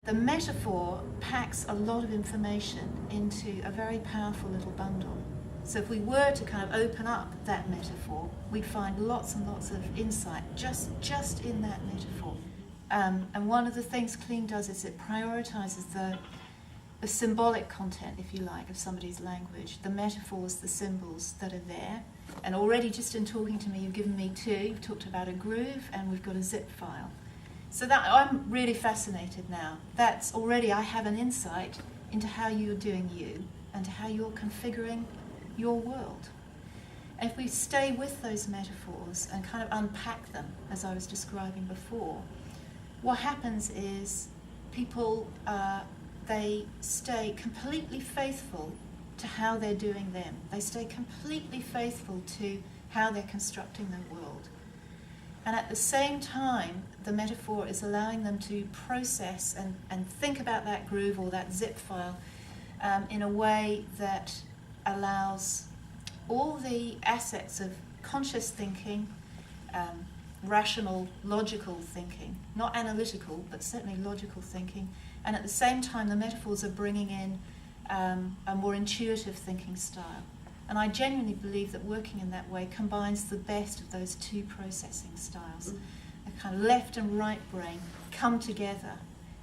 The metaphor packs a lot of information into a very powerful little bundle. So if we were to kind of open up that metaphor, we'd find lots and lots of insight just in that metaphor. And one of the things Clean does is it prioritizes the symbolic content, if you like, of somebody's language, the metaphors, the symbols that are there. And already just in talking to me, you've given me two. You've talked about a groove and we've got a zip file. So that I'm really fascinated now. That's already, I have an insight into how you're doing you and to how you're configuring your world. And if we stay with those metaphors and kind of unpack them, as I was describing before, what happens is people, they stay completely faithful to how they're doing them. They stay completely faithful to how they're constructing their world. And at the same time, the metaphor is allowing them to process and think about that groove or that zip file in a way that allows all the assets of conscious thinking, rational, logical thinking, not analytical, but certainly logical thinking, and at the same time the metaphors are bringing in a more intuitive thinking style. And I genuinely believe that working in that way combines the best of those two processing styles. A kind of left and right brain come together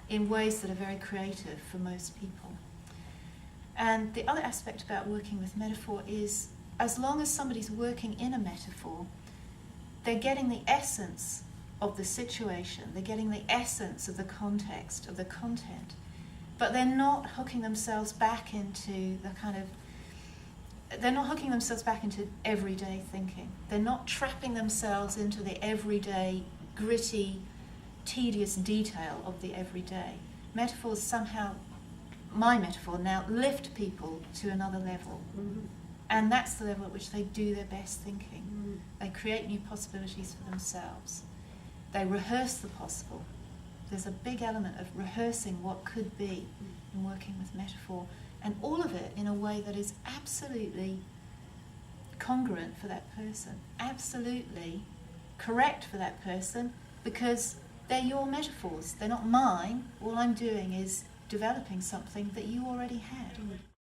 in ways that are very creative for most people. And the other aspect about working with metaphor is, as long as somebody's working in a metaphor, they're getting the essence of the situation, they're getting the essence of the context, of the content, but they're not hooking themselves back into the kind of they're not hooking themselves back into everyday thinking. They're not trapping themselves into the everyday, gritty, tedious detail of the everyday. Metaphors somehow, my metaphor now, lift people to another level. Mm-hmm. And that's the level at which they do their best thinking. Mm-hmm. They create new possibilities for themselves. They rehearse the possible. There's a big element of rehearsing what could be in working with metaphor. And all of it in a way that is absolutely congruent for that person, absolutely correct for that person, because they're your metaphors, they're not mine. All I'm doing is developing something that you already had.